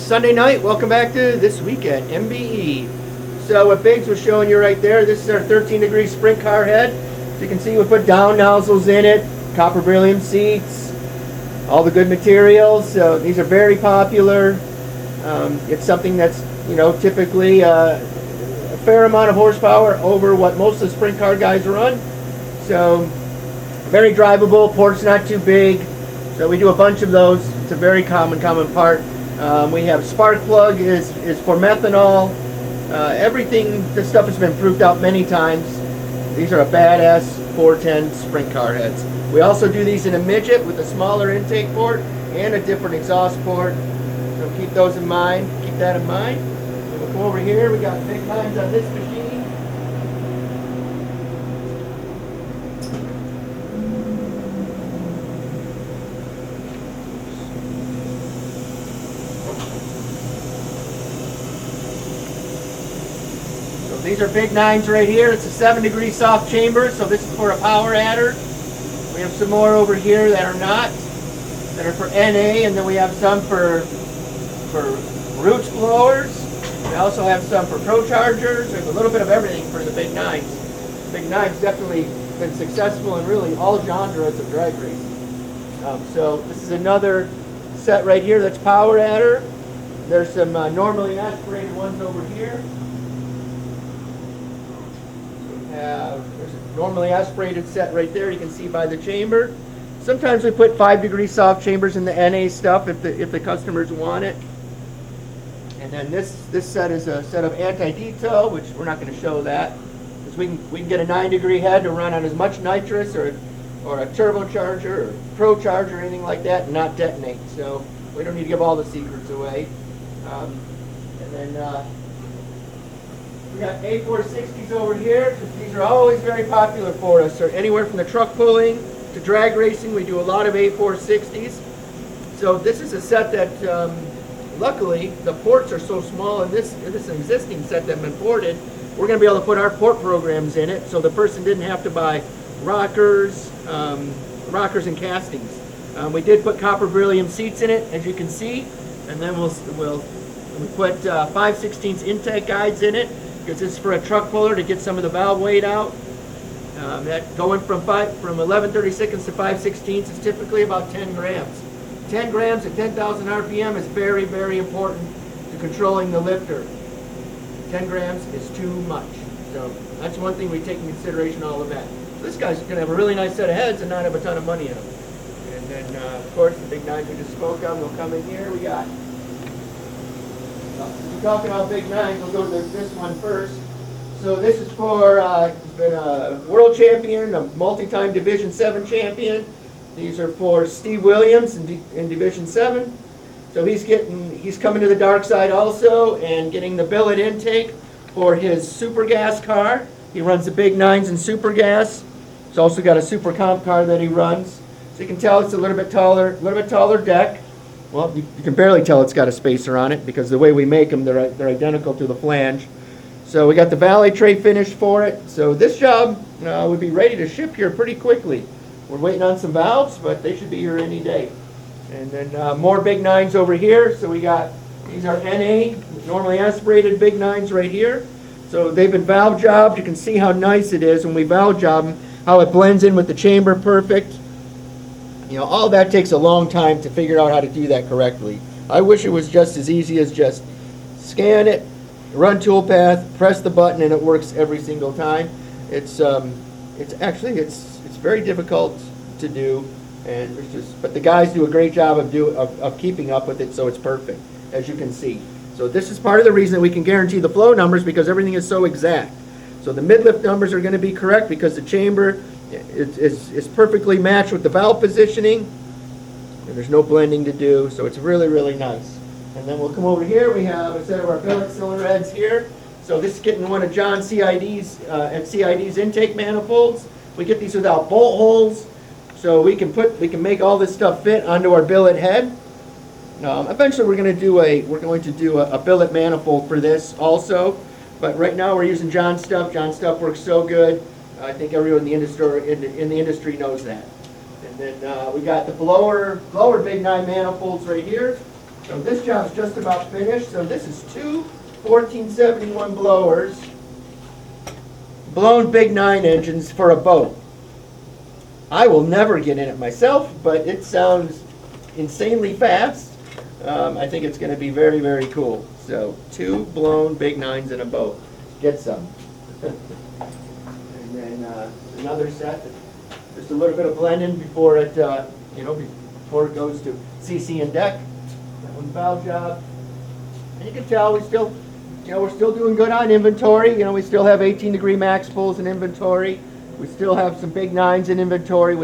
Sunday night. Welcome back to This Week at MBE. So what Biggs was showing you right there, this is our 13-degree sprint car head. So you can see we put down nozzles in it, copper beryllium seats, all the good materials. So these are very popular. It's something that's, typically a fair amount of horsepower over what most of the sprint car guys run. So very drivable, port's not too big. So we do a bunch of those. It's a very common part. We have spark plug is for methanol. Everything, this stuff has been proved out many times. These are a badass 410 sprint car heads. We also do these in a midget with a smaller intake port and a different exhaust port. So keep those in mind. Keep that in mind. And we'll come over here. We got big times on this machine. These are big nines right here. It's a 7-degree soft chamber, so this is for a power adder. We have some more over here that are not, that are for NA, and then we have some for roots blowers. We also have some for pro chargers. There's a little bit of everything for the big nines. Big nines definitely been successful in really all genres of drag racing. So this is another set right here that's power adder. There's some normally aspirated ones over here. There's a normally aspirated set right there. You can see by the chamber. Sometimes we put 5-degree soft chambers in the NA stuff if the customers want it. And then this set is a set of anti-detail, which we're not going to show that because we can get a 9-degree head to run on as much nitrous or a turbocharger or pro charger or anything like that and not detonate. So we don't need to give all the secrets away. And then we got A460s over here. These are always very popular for us. So anywhere from the truck pulling to drag racing, we do a lot of A460s. So this is a set that, luckily, the ports are so small in this existing set that's been ported, we're going to be able to put our port programs in it, so the person didn't have to buy rockers and castings. We did put copper beryllium seats in it, as you can see, and then we put 5/16 intake guides in it. Because it's for a truck puller to get some of the valve weight out. That going from 11/32 to 5/16 is typically about 10 grams. 10 grams at 10,000 RPM is very, very important to controlling the lifter. 10 grams is too much. So that's one thing we take into consideration all of that. So this guy's going to have a really nice set of heads and not have a ton of money in them. And then, of course, the big nines we just spoke of will come in here. We got... Talking about big nines, we'll go to this one first. So this is for, he's been a world champion, a multi-time Division 7 champion. These are for Steve Williams in Division 7. So he's coming to the dark side also and getting the billet intake for his super gas car. He runs the big nines in super gas. He's also got a super comp car that he runs. So you can tell it's a little bit taller deck. Well, you can barely tell it's got a spacer on it because the way we make them, they're identical to the flange. So we got the valley tray finished for it. So this job would be ready to ship here pretty quickly. We're waiting on some valves, but they should be here any day. And then more big nines over here. So we got, these are NA, normally aspirated big nines right here. So they've been valve jobbed. You can see how nice it is when we valve job them, how it blends in with the chamber perfect. All that takes a long time to figure out how to do that correctly. I wish it was just as easy as just scan it, run toolpath, press the button, and it works every single time. It's very difficult to do, and but the guys do a great job of keeping up with it, so it's perfect, as you can see. So this is part of the reason that we can guarantee the flow numbers because everything is so exact. So the mid-lift numbers are going to be correct because the chamber is perfectly matched with the valve positioning, and there's no blending to do, so it's really, really nice. And then we'll come over here. We have a set of our billet cylinder heads here. So this is getting one of John CID's intake manifolds. We get these without bolt holes, so we can make all this stuff fit onto our billet head. Eventually, we're going to do a billet manifold for this also, but right now we're using John stuff. John stuff works so good. I think everyone in the industry knows that. And then we got the blower big 9 manifolds right here. So this job's just about finished. So this is two 1471 blowers, blown big 9 engines for a boat. I will never get in it myself, but it sounds insanely fast. I think it's going to be very, very cool. So 2 blown big 9s in a boat. Get some. And then another set, just a little bit of blending before it, before it goes to CC and deck. That one's valve job. And you can tell we still, we're still doing good on inventory. We still have 18-degree max pulls in inventory. We still have some big 9s in inventory.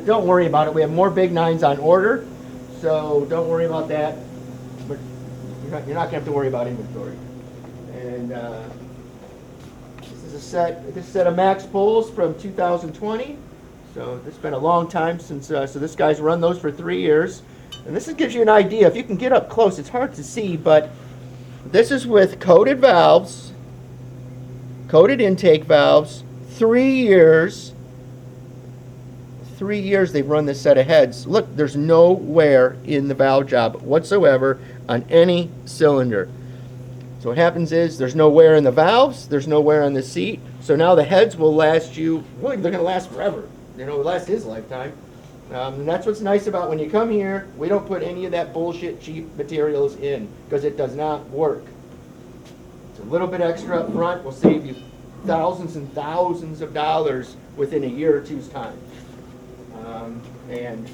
Don't worry about it. We have more big 9s on order, so don't worry about that. But you're not going to have to worry about inventory. And this set of max pulls from 2020. So it's been a long time since. So this guy's run those for 3 years, and this gives you an idea. If you can get up close, it's hard to see, but this is with coated valves, coated intake valves. 3 years. 3 years they've run this set of heads. Look, there's no wear in the valve job whatsoever on any cylinder. So what happens is there's no wear in the valves, there's no wear on the seat. So now the heads will last you, really, they're going to last forever. It'll last his lifetime. And that's what's nice about when you come here, we don't put any of that bullshit cheap materials in because it does not work. It's a little bit extra up front will save you thousands and thousands of dollars within a year or two's time. And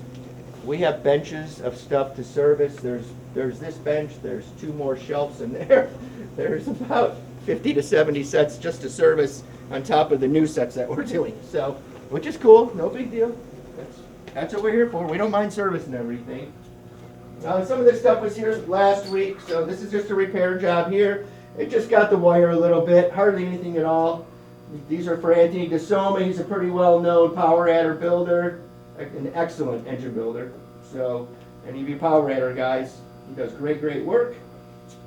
we have benches of stuff to service. There's this bench, there's 2 more shelves in there. There's about 50 to 70 sets just to service on top of the new sets that we're doing. So, which is cool, no big deal. That's what we're here for. We don't mind servicing everything. Some of this stuff was here last week, so this is just a repair job here. It just got the wire a little bit, hardly anything at all. These are for Anthony DeSoma. He's a pretty well-known power adder builder, an excellent engine builder. So, any of you power adder guys, he does great, great work.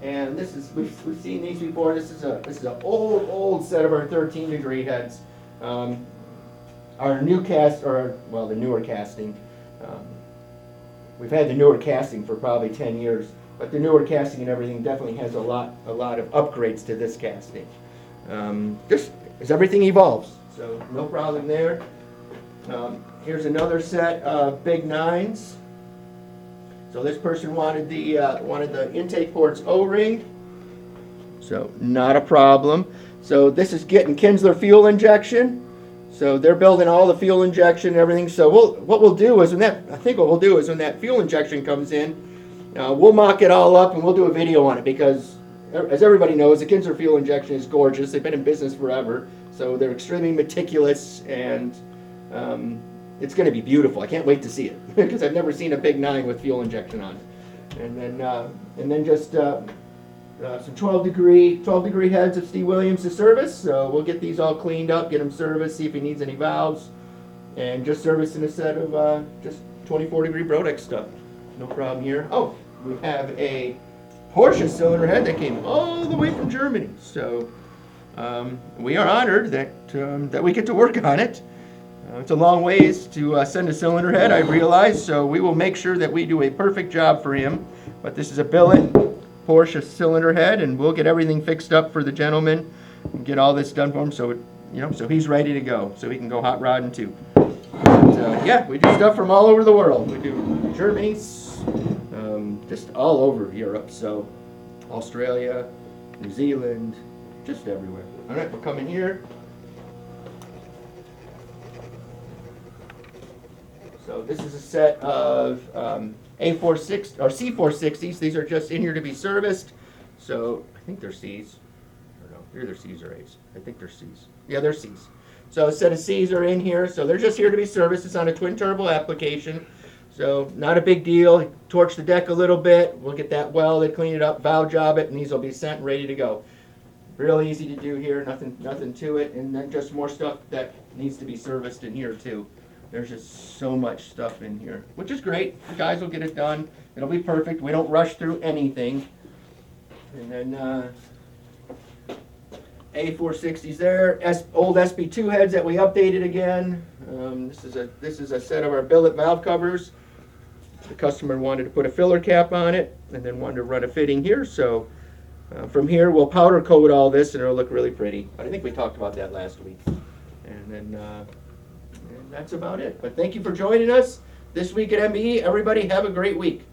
And this is we've seen these before. This is an old set of our 13-degree heads. Our new cast, the newer casting. We've had the newer casting for probably 10 years. But the newer casting and everything definitely has a lot of upgrades to this casting. Just as everything evolves, so no problem there. Here's another set of big 9s. So this person wanted the intake ports O-ring. So not a problem. So this is getting Kinsler fuel injection. So they're building all the fuel injection and everything. So what we'll do is when that fuel injection comes in. We'll mock it all up and we'll do a video on it because, as everybody knows, the Kinsler fuel injection is gorgeous. They've been in business forever, so they're extremely meticulous, and it's going to be beautiful. I can't wait to see it because I've never seen a big 9 with fuel injection on it. And then just some 12-degree heads of Steve Williams to service. So we'll get these all cleaned up, get them serviced, see if he needs any valves, and just servicing a set of just 24-degree Brodex stuff. No problem here. Oh, we have a Porsche cylinder head that came all the way from Germany. So we are honored that we get to work on it. It's a long ways to send a cylinder head, I realize, so we will make sure that we do a perfect job for him. But this is a billet Porsche cylinder head, and we'll get everything fixed up for the gentleman and get all this done for him so he's ready to go, so he can go hot rodding too. But, yeah, we do stuff from all over the world. We do Germany, just all over Europe, so Australia, New Zealand, just everywhere. All right, we'll come in here. So this is a set of A46 or C460s. These are just in here to be serviced. So I think they're C's. Or no, either C's or A's. I think they're C's. Yeah, they're C's. So a set of C's are in here. So they're just here to be serviced. It's on a twin turbo application. So not a big deal. Torch the deck a little bit. We'll get that welded, clean it up, valve job it, and these will be sent and ready to go. Real easy to do here. Nothing to it. And then just more stuff that needs to be serviced in here too. There's just so much stuff in here, which is great. The guys will get it done. It'll be perfect. We don't rush through anything. And then A460s there. Old SB2 heads that we updated again. This is a set of our billet valve covers. The customer wanted to put a filler cap on it and then wanted to run a fitting here. So from here, we'll powder coat all this and it'll look really pretty. I think we talked about that last week. And then and that's about it. But thank you for joining us this week at MBE. Everybody have a great week.